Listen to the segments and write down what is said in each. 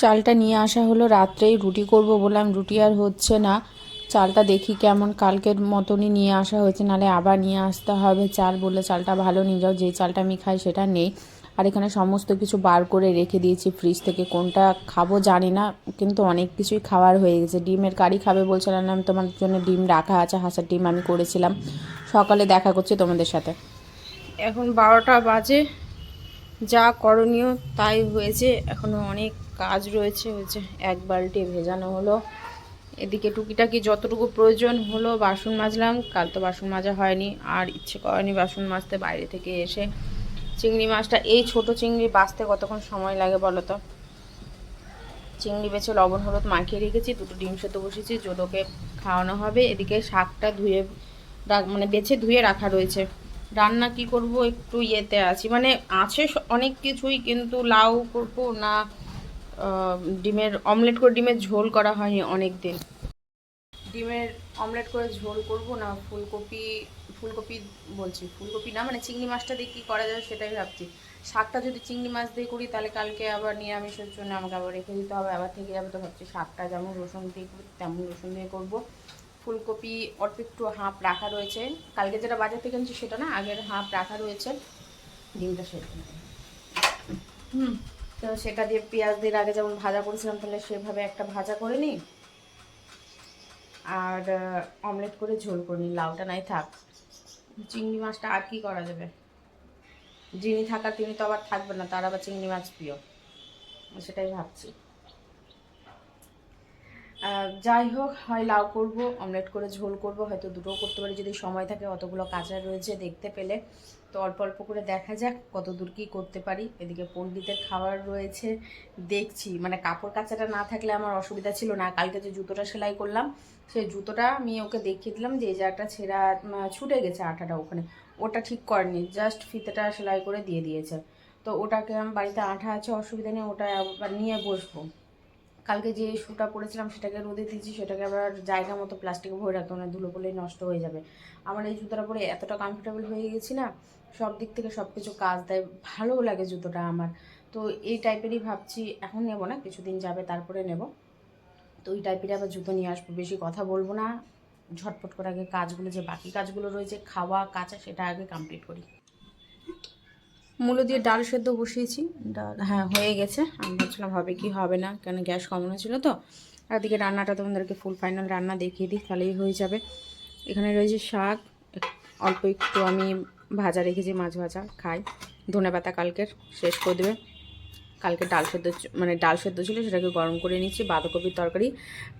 চালটা নিয়ে আসা হলো রাত্রেই, রুটি করব বললাম, রুটি আর হচ্ছে না। চালটা দেখি কেমন, কালকের মতনই নিয়ে আসা হয়েছে, নাহলে আবার নিয়ে আসতে হবে চাল। বললে চালটা ভালো নিয়ে যাও, যেই চালটা আমি খাই সেটা নেই। আর এখানে সমস্ত কিছু বার করে রেখে দিয়েছি ফ্রিজ থেকে, কোনটা খাবো জানি না, কিন্তু অনেক কিছুই খাওয়ার হয়ে গেছে। ডিমের কারি খাবে বলছিলাম, আমি তোমার জন্য ডিম রাখা আছে, হাঁসের ডিম আমি করেছিলাম। সকালে দেখা করছি তোমাদের সাথে। এখন 12টা বাজে, যা করণীয় তাই হয়েছে, এখনও অনেক কাজ রয়েছে। হয়েছে এক বালতি ভেজানো হলো, এদিকে টুকিটাকি যতটুকু প্রয়োজন হলো বাসন মাজলাম। কাল তো বাসন মাজা হয়নি, আর ইচ্ছে করেনি বাসন মাজতে। বাইরে থেকে এসে চিংড়ি মাছটা, এই ছোট চিংড়ি বাছতে কতক্ষণ সময় লাগে বলো তো। চিংড়ি বেছে লবণ হলুদ মাখিয়ে রেখেছি, দুটো ডিম সেদ্ধ বসেছি, জোলোকে খাওয়ানো হবে। এদিকে শাকটা ধুয়ে মানে বেছে ধুয়ে রাখা রয়েছে। রান্না কি করব একটু ইয়েতে আছি, মানে আছে অনেক কিছুই, কিন্তু লাউ করব না ডিমের অমলেট করে, ডিমের ঝোল করা হয়নি অনেক দিন। ডিমের অমলেট করে ঝোল করব না ফুলকপি, ফুলকপি বলছি ফুলকপি না, মানে চিংড়ি মাছটা দিয়ে কী করা যাবে সেটাই ভাবছি। শাকটা যদি চিংড়ি মাছ দিয়ে করি তাহলে কালকে আবার নিরামিষের জন্য আমাকে আবার রেখে দিতে হবে, আবার থেকে যাবে। তো ভাবছি শাকটা যেমন রসুন দিয়ে করি তেমন রসুন দিয়ে করবো। ফুলকপি অল্প একটু হাফ রাখা রয়েছে, কালকে যেটা বাজার থেকে আনছি সেটা না, আগের হাফ রাখা রয়েছে। ডিমটা সেদ্ধ তো সেটা দিয়ে পেঁয়াজ দিয়ে আগে যেমন ভাজা করেছিলাম, তাহলে সেভাবে একটা ভাজা করে নিই, আর অমলেট করে ঝোল করে নিই। লাউটা নাই থাক, চিংড়ি মাছটা আর কি করা যাবে। যিনি থাকার তিনি তো আবার থাকবেন না, তার আবার চিংড়ি মাছ প্রিয়, সেটাই ভাবছি। যাই হোক, হয় লাউ করব, অমলেট করে ঝোল করব, হয়তো দুটোও করতে পারি যদি সময় থাকে। অতগুলো কাঁচা রয়েছে দেখতে পেলে, তো অল্প অল্প করে দেখা যাক কত দূর কী করতে পারি। এদিকে পণ্ডিতের খাবার রয়েছে দেখছি, মানে কাপড় কাচাটা না থাকলে আমার অসুবিধা ছিল না। কালকে যে জুতোটা সেলাই করলাম, সেই জুতোটা আমি ওকে দেখিয়ে দিলাম যে এই জায়গাটা ছেঁড়া ছুটে গেছে আঠাটা, ওখানে ওটা ঠিক করেনি, জাস্ট ফিতেটা সেলাই করে দিয়ে দিয়েছে। তো ওটাকে আমি বাড়িতে আঠা আছে, অসুবিধা নেই, ওটা আবার নিয়ে বসবো। কালকে যে শ্যুটা পরেছিলাম সেটাকে রোদে দিয়েছি, সেটাকে আবার জায়গা মতো প্লাস্টিকে ভরে রাখতে, মানে ধুলো পড়লেই নষ্ট হয়ে যাবে। আমার এই জুতোটা পরে এতটা কমফোর্টেবল হয়ে গেছি না, সব দিক থেকে সব কিছু কাজ দেয়, ভালোও লাগে জুতোটা আমার। তো এই টাইপেরই ভাবছি, এখন নেব না, কিছুদিন যাবে তারপরে নেব। তো ওই টাইপেরই আবার জুতো নিয়ে আসবো। বেশি কথা বলবো না, ঝটপট করে আগে কাজগুলো, যে বাকি কাজগুলো রয়েছে খাওয়া কাচা, সেটা আগে কমপ্লিট করি। মূলো দিয়ে ডাল সেদ্ধ বসিয়েছি, ডাল হ্যাঁ হয়ে গেছে। আমি ভাবছিলাম হবে কি হবে না, কেন গ্যাস কমানো ছিল তো। আর এদিকে রান্নাটা তোমাদেরকে ফুল ফাইনাল রান্না দেখিয়ে দিই, তাহলেই হয়ে যাবে। এখানে রয়েছে শাক, অল্প একটু আমি ভাজা রেখেছি, মাছ ভাজা খাই। ধনেপাতা কালকের শেষ করে দেবে। কালকে ডাল সেদ্ধ, মানে ডাল সেদ্ধ ছিল, সেটাকে গরম করে নিচ্ছি। বাঁধাকপির তরকারি,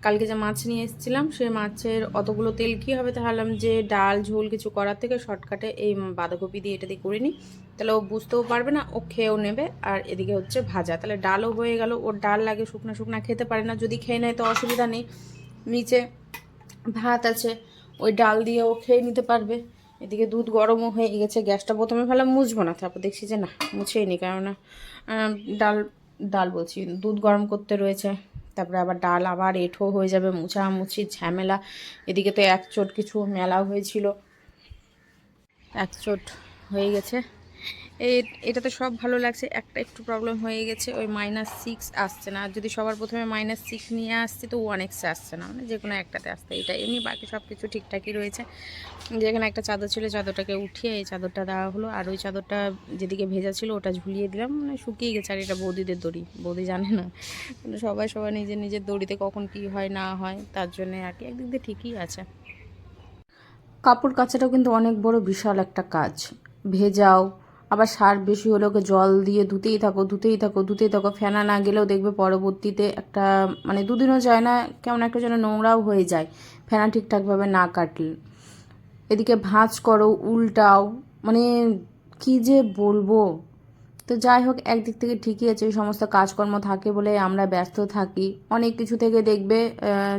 কালকে যে মাছ নিয়ে এসেছিলাম, সেই মাছের অতগুলো তেল কী হবে, তাহলে যে ডাল ঝোল কিছু করার থেকে শর্টকাটে এই বাঁধাকপি দিয়ে এটা দিয়ে করে নিই, তাহলে ও বুঝতেও পারবে না, ও খেয়েও নেবে। আর এদিকে হচ্ছে ভাজা, তাহলে ডালও হয়ে গেল। ওর ডাল লাগে, শুকনা শুকনা খেতে পারে না, যদি খেয়ে নেয় তো অসুবিধা নেই, নিচে ভাত আছে, ওই ডাল দিয়ে ও খেয়ে নিতে পারবে। এদিকে দুধ গরমও হয়ে গেছে, গ্যাসটা প্রথমে ভাবলাম মুছবো না, তারপর দেখছি যে না, মুছেই নি, কেননা ডাল ডাল বলছি দুধ গরম করতে রয়েছে, তারপরে আবার ডাল আবার এঁঠো হয়ে যাবে, মুছামুছি ঝামেলা। এদিকে তো একচোট কিছু মেলা হয়েছিল, একচোট হয়ে গেছে। এটাতে সব ভালো লাগছে, একটা একটু প্রবলেম হয়ে গেছে, ওই -6 আসছে না। আর যদি সবার প্রথমে -6 নিয়ে আসছি তো 1x আসছে না, মানে যে কোনো একটাতে আসছে। এটা এমনি বাকি সব কিছু ঠিকঠাকই রয়েছে। যেখানে একটা চাদর ছিল, চাদরটাকে উঠিয়ে এই চাদরটা দেওয়া হলো, আর ওই চাদরটা যেদিকে ভেজা ছিল ওটা ঝুলিয়ে দিলাম, মানে শুকিয়ে গেছে। আর এটা বৌদিদের দড়ি, বৌদি জানে না, মানে সবাই নিজের নিজের দড়িতে কখন কি হয় না হয়, তার জন্যে আর কি। একদিক দিয়ে ঠিকই আছে। কাপড় কাচাটাও কিন্তু অনেক বড় বিশাল একটা কাজ। ভেজাও, আবার সার বেশি হলে ওকে জল দিয়ে ধুতেই থাকো, ধুতেই থাকো, ধুতেই থাকো। ফেনা না গেলেও দেখবে পরবর্তীতে একটা, মানে দুদিনও যায় না, কেমন একটা যেন নোংরাও হয়ে যায় ফেনা ঠিকঠাকভাবে না কাটলে। এদিকে ভাঁজ করো, উল্টাও, মানে কি যে বলবো। তো যাই হোক, একদিক থেকে ঠিকই আছে, ওই সমস্ত কাজকর্ম থাকে বলে আমরা ব্যস্ত থাকি। অনেক কিছু থেকে দেখবে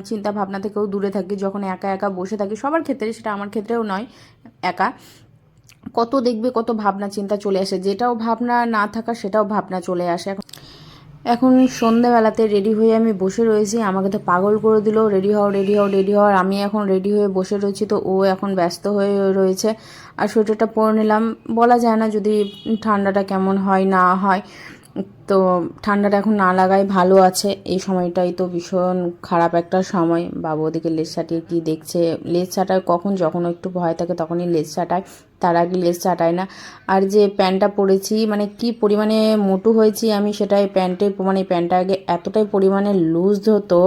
চিন্তা ভাবনা থেকেও দূরে থাকি যখন একা একা বসে থাকি। সবার ক্ষেত্রে, সেটা আমার ক্ষেত্রেও নয়, একা কত দেখবে কত ভাবনা চিন্তা চলে আসে, যেটাও ভাবনা না থাকা সেটাও ভাবনা চলে আসে। এখন সন্ধ্যাবেলাতে রেডি হয়ে আমি বসে রয়েছি, আমাকে তো পাগল করে দিল, রেডি হও রেডি হও রেডি হও। আমি এখন রেডি হয়ে বসে রয়েছি, তো ও এখন ব্যস্ত হয়ে রয়েছে। আর সোয়েটারটা পরে নিলাম, বলা যায় না যদি ঠান্ডাটা কেমন হয় না হয়। তো তো ঠান্ডাটা এখন না লাগাই ভালো আছে। এই সময়টাই তো ভীষণ খারাপ একটা সময়। বাবু ওদিকে লেজ ছাটিয়ে কী দেখছে, লেজ ছাটায় কখন, যখন একটু ভয় থাকে তখনই লেজ ছাটায়, তার আগে লেজ ছাটায় না। আর যে প্যান্টটা পরেছি মানে কি পরিমাণে মোটু হয়েছি আমি, সেটাই প্যান্টে মানে প্যান্টটা আগে এতটাই পরিমাণে লুজ হতো,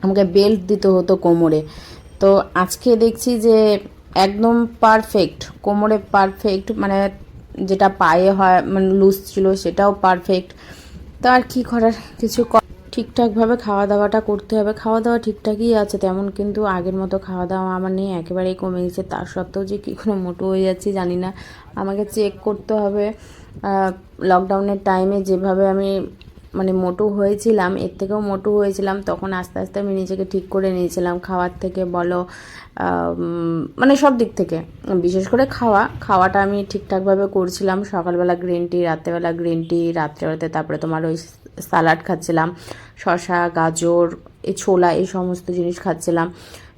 আমাকে বেল্ট দিতে হতো কোমরে। তো আজকে দেখছি যে একদম পারফেক্ট, কোমরে পারফেক্ট, মানে যেটা পায়ে হয় মানে লুজ ছিল সেটাও পারফেক্ট। তো আর কী করার, কিছু ঠিকঠাকভাবে খাওয়া দাওয়াটা করতে হবে। খাওয়া দাওয়া ঠিকঠাকই আছে তেমন, কিন্তু আগের মতো খাওয়া দাওয়া আমার নেই, একেবারেই কমে গেছে। তার সত্ত্বেও যে কী করে মোটো হয়ে যাচ্ছি জানি না, আমাকে চেক করতে হবে। লকডাউনের টাইমে যেভাবে আমি মানে মোটু হয়েছিলাম, এর থেকেও মোটু হয়েছিলাম, তখন আস্তে আস্তে আমি নিজেকে ঠিক করে নিয়েছিলাম, খাওয়ার থেকে বলো মানে সব দিক থেকে। বিশেষ করে খাওয়াটা আমি ঠিকঠাকভাবে করছিলাম। সকালবেলা গ্রিন টি, রাত্রেবেলা গ্রিন টি, রাত্রেবেলাতে তারপরে তোমার ওই স্যালাড খাচ্ছিলাম, শসা, গাজর, এই ছোলা, এই সমস্ত জিনিস খাচ্ছিলাম।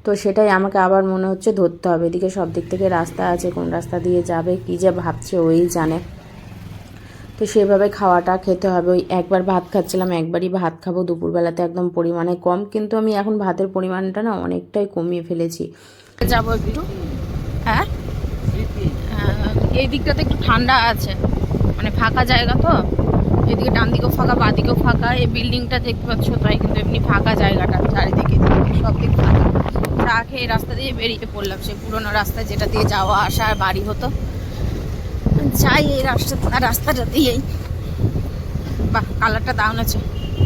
তো সেটাই আমাকে আবার মনে হচ্ছে ধরতে হবে। এদিকে সব দিক থেকে রাস্তা আছে, কোন রাস্তা দিয়ে যাবে কী যে ভাবছে ওই জানে। তো সেভাবে খাওয়াটা খেতে হবে। ওই একবার ভাত খাচ্ছিলাম, একবারই ভাত খাবো দুপুরবেলাতে, একদম পরিমাণে কম, কিন্তু আমি এখন ভাতের পরিমাণটা না অনেকটাই কমিয়ে ফেলেছি। যাবো একটু, হ্যাঁ এই দিকটাতে একটু ঠান্ডা আছে, মানে ফাঁকা জায়গা তো, এদিকে ডান দিকেও ফাঁকা, বাঁ দিকেও ফাঁকা। এই বিল্ডিংটা দেখতে পাচ্ছ তাই, কিন্তু এমনি ফাঁকা জায়গাটা চারিদিকে, সব দিক ফাঁকা। চা খেয়ে রাস্তা দিয়ে বেরিয়ে পড়লাম, সে পুরোনো রাস্তা যেটা দিয়ে যাওয়া আসা আর বাড়ি হতো, যাই এই রাস্তাটা দিয়েই। বাহ, কালারটা দারুণ আছে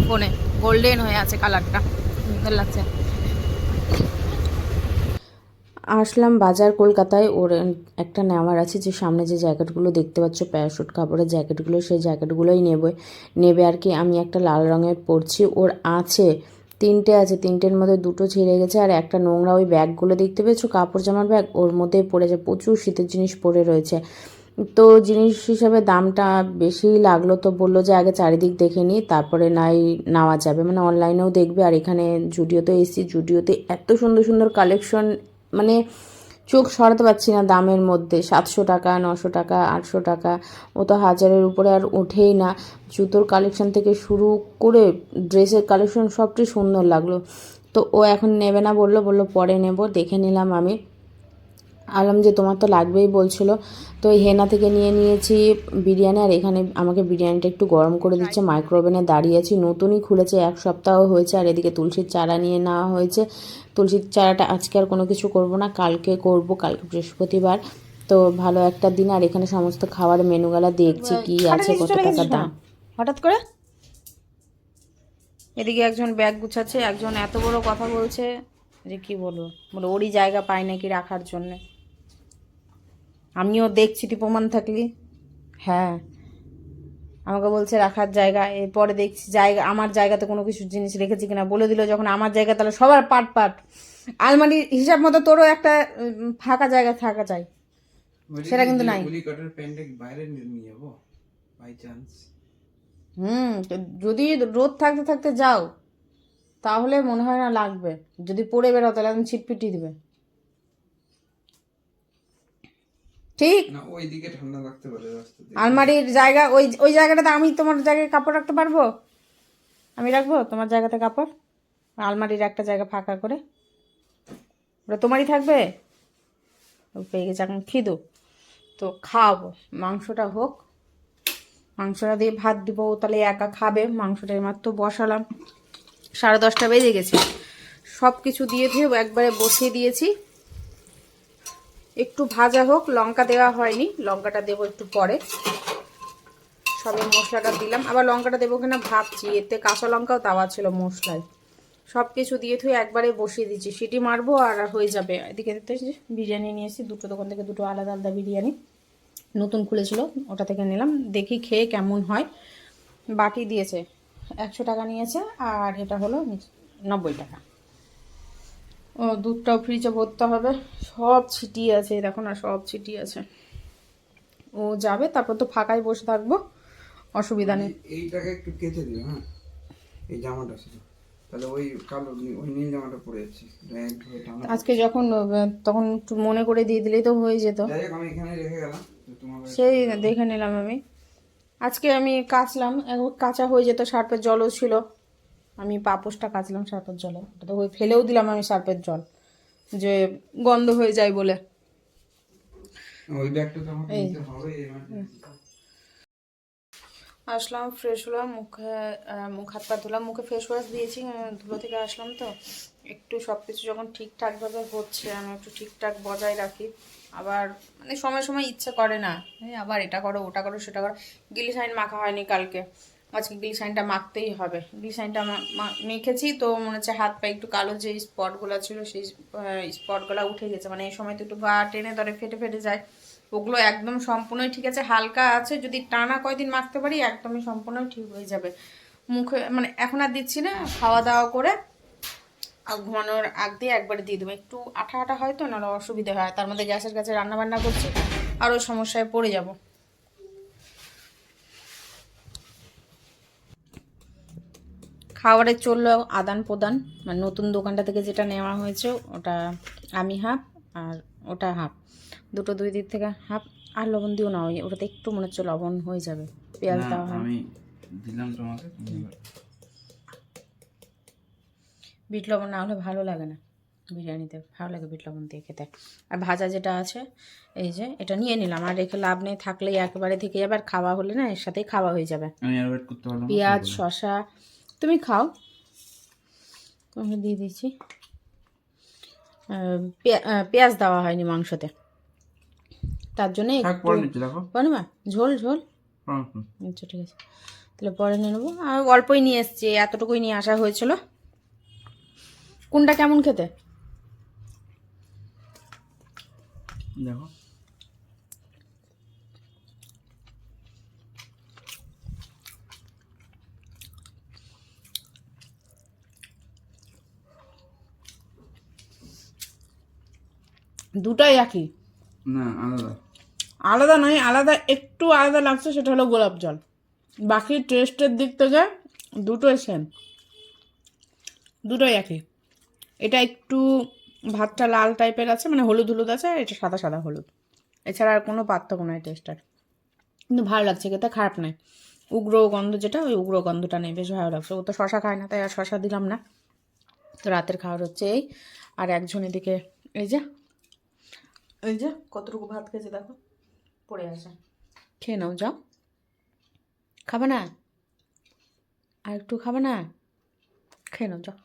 ফোনে, গোল্ডেন হয়ে আছে কালারটা, সুন্দর লাগছে। আসলাম বাজার কলকাতায়, ওর একটা নেওয়ার আছে, যে সামনে যে জ্যাকেটগুলো দেখতে পাচ্ছ প্যারাশুট কাপড়ের জ্যাকেটগুলো, সেই জ্যাকেটগুলোই নেবে আর কি। আমি একটা লাল রঙের পরছি, ওর আছে তিনটে আছে, তিনটের মধ্যে দুটো ছিঁড়ে গেছে, আর একটা নোংরা ওই ব্যাগগুলো দেখতে পেয়েছো কাপড় জামার ব্যাগ, ওর মধ্যেই পড়েছে, প্রচুর শীতের জিনিস পড়ে রয়েছে। তো জিনিস হিসাবে দামটা বেশিই লাগলো, তো বললো যে আগে চারিদিক দেখে নিই তারপরে নাই নেওয়া যাবে, মানে অনলাইনেও দেখবে। আর এখানে জুডিওতে এসি, জুডিওতে এত সুন্দর সুন্দর কালেকশন, মানে চোখ সরাতে পারছি না দামের মধ্যে। 700 টাকা, 900 টাকা, 800 টাকা, ও তো 1000-এর উপরে আর ওঠেই না। জুতোর কালেকশন থেকে শুরু করে ড্রেসের কালেকশন সবটাই সুন্দর লাগলো। তো ও এখন নেবে না, বললো পরে নেব। দেখে নিলাম আমি, আলাম যে তোমার তো লাগবেই বলছিল। তো এই হেনা থেকে নিয়েছি বিরিয়ানি, আর এখানে আমাকে বিরিয়ানিটা একটু গরম করে দিচ্ছে, মাইক্রোওভেনে দাঁড়িয়ে আছি, নতুনই খুলেছে, 1 সপ্তাহ হয়েছে। আর এদিকে তুলসীর চারা নিয়ে নেওয়া হয়েছে। তুলসীর চারাটা আজকে আর কোনো কিছু করব না, কালকে করব, কালকে বৃহস্পতিবার, তো ভালো একটা দিন। আর এখানে সমস্ত খাবার মেনুগুলা দেখছি কি আছে, কত টাকা দাম। হঠাৎ করে এদিকে একজন ব্যাগ গুছাচ্ছে, একজন এত বড় কথা বলছে যে কি বলবো, বলে ওরই জায়গা পায় নাকি রাখার জন্যে। আমিও দেখছি, তুই প্রমাণ থাকলি। হ্যাঁ, আমাকে বলছে রাখার জায়গা, এরপরে দেখছি জায়গা, আমার জায়গাতে কোনো কিছু জিনিস রেখেছি কিনা বলে দিল যখন আমার জায়গা, তাহলে সবার পাট পাট। আলমারির হিসাব মতো তোরও একটা ফাঁকা জায়গা থাকা চাই, সেটা কিন্তু নাই। যদি রোদ থাকতে থাকতে যাও তাহলে মনে হয় না লাগবে, যদি পড়ে বেরো তাহলে একদম ছিটপিটি দিবে। ঠিক না, ওইদিকে ঠান্ডা লাগতে পারে রাস্তাতে, আলমারির জায়গা, ওই জায়গাটাতে আমি তোমার জায়গায় কাপড় রাখতে পারবো? আমি রাখবো তোমার জায়গাতে কাপড়? আলমারির একটা জায়গা ফাঁকা করে, ওটা তোমারই থাকবে। পেয়ে গেছে এখন খিদু, তো খাওয়াবো, মাংসটা হোক, মাংসটা দিয়ে ভাত দিব, তাহলে একা খাবে। মাংসটা মাত্র বসালাম, 10:30 বেজে গেছে, সব কিছু দিয়ে একবারে বসিয়ে দিয়েছি। একটু ভাজা হোক, লঙ্কা দেওয়া হয়নি, লঙ্কাটা দেবো একটু পরে। সবে মশলাটা দিলাম, আবার লঙ্কাটা দেবো কিনা ভাবছি, এতে কাঁচা লঙ্কাও দেওয়া ছিল মশলায়। সব কিছু দিয়ে একবারে বসিয়ে দিচ্ছি, সিটি মারবো আর হয়ে যাবে। এদিকে বিরিয়ানি নিয়েছি, দুটো দোকান থেকে দুটো আলাদা আলাদা বিরিয়ানি নতুন খুলেছিল, ওটা থেকে নিলাম, দেখি খেয়ে কেমন হয়। বাটি দিয়েছে 100 টাকা নিয়েছে, আর এটা হলো 90 টাকা। ও দুধটাও ফ্রিজে ভরতে হবে, সব ছিটিয়ে আছে দেখো না, সব ছিটিয়ে আছে। ও যাবে তারপর তো ফাঁকায় বসে থাকবো, অসুবিধা নেই। এইটাকে একটু কেটে দিও, হ্যাঁ এই জামাটা ছিল, তাহলে ওই কালো ওই নীল জামাটা পরে যাচ্ছে আজকে, যখন তখন একটু মনে করে দিয়ে দিলেই তো হয়ে যেত। আমি এখানে রেখে গেলাম, সেই দেখে নিলাম আমি। আজকে আমি কাচলাম, কাঁচা হয়ে যেত, সার্ফের জলও ছিল, আমি পাপোশটা কাচলাম সার্ফের জলে, ওটা তো ফেলেও দিলাম আমি সার্ফের জল, যে গন্ধ হয়ে যায় বলে। ওই ব্যাগটা তো আমাকে নিতে হবে আসলাম, ফ্রেশ হলাম, মুখ হাত পা ধুলাম, মুখে ফেস ওয়াশ দিয়েছি, ধুলো থেকে আসলাম তো একটু সব কিছু যখন ঠিকঠাকভাবে হচ্ছে আমি একটু ঠিকঠাক বজায় রাখি। আবার মানে সময় সময় ইচ্ছে করে না, আবার এটা করো ওটা করো সেটা করো। গ্লিসারিন মাখা হয়নি কালকে, আজকে গ্লিসারিনটা মাখতেই হবে। গ্লিসারিনটা মেখেছি তো মনে হচ্ছে হাত পা একটু কালো যে স্পটগুলো ছিল সেই স্পটগুলো উঠে গেছে, মানে এই সময় তো একটু গা টেনে ধরে ফেটে ফেটে যায়, ওগুলো একদম সম্পূর্ণই ঠিক আছে, হালকা আছে, যদি টানা কয়দিন মাখতে পারি একদমই সম্পূর্ণই ঠিক হয়ে যাবে। মুখে মানে এখন আর দিচ্ছি না, খাওয়া দাওয়া করে আর ঘুমানোর আগ দিয়ে একবারে দিয়ে দেবো, একটু আঠা আঠা হয় তো, নাহলে অসুবিধা হয়, তার মধ্যে গ্যাসের কাছে রান্না বান্না করছি, আরও সমস্যায় পড়ে যাব। খাবারে চললো আদান প্রদান, মানে নতুন দোকানটা থেকে যেটা নেওয়া হয়েছে ওটা আমি হাফ আর ওটা হাফ, দুটো দুই দিক থেকে হাফ। আর লবণ দিও না, ওটাতে একটু মনে হচ্ছে লবণ হয়ে যাবে, পেঁয়াজ না দেওয়া হয়। আমি দিলাম তোমাকে, বিট লবণ না হলে ভালো লাগে না, বিরিয়ানিতে ভালো লাগে বিট লবণ দিয়ে খেতে। আর ভাজা যেটা আছে এই যে এটা নিয়ে নিলাম, আর রেখে লাভ নেই, থাকলেই একেবারে থেকে যাবে, আর খাওয়া হলে না এর সাথেই খাওয়া হয়ে যাবে। আমি আর ওয়েট করতে পারলাম না, পেঁয়াজ শসা তুমি খাও, তোমাকে দিয়ে দিচ্ছি। পেঁয়াজ দেওয়া হয়নি মাংসতে, তার জন্য থাক একটু পরে নিচ্ছি দেখো। বানবা ঝোল ঝোল। আচ্ছা ঠিক আছে, তাহলে পরে নিয়ে নেবো। আর অল্পই নিয়ে এসছি, এতটুকুই নিয়ে আসা হয়েছিল। কোনটা কেমন খেতে দেখো দুটাই একই? না আলাদা। আলাদা নয়, আলাদা একটু আলাদা লাগছে, সেটা হলো গোলাপ জল, বাকি টেস্টের দিক থেকে দুটোই সেম, দুটোই একই। এটা একটু ভাতটা লাল টাইপের আছে, মানে হলুদ হলুদ আছে, আর এটা সাদা সাদা হলুদ, এছাড়া আর কোনো পার্থক্য নয় টেস্টার। কিন্তু ভালো লাগছে খেতে, খারাপ নয়। উগ্র গন্ধ যেটা, ওই উগ্র গন্ধটা নেই, বেশ ভালো লাগছে। ও তো শশা খায় না, তাই আর শশা দিলাম না। তো রাতের খাওয়ার হচ্ছে এই, আর একজন এদিকে এই যে এই যে কতটুকু ভাত খেয়েছে দেখো, পড়ে আছে, খেয়ে নাও, যাও, খাবে না আর একটু খাবে না, খেয়ে নাও যাও।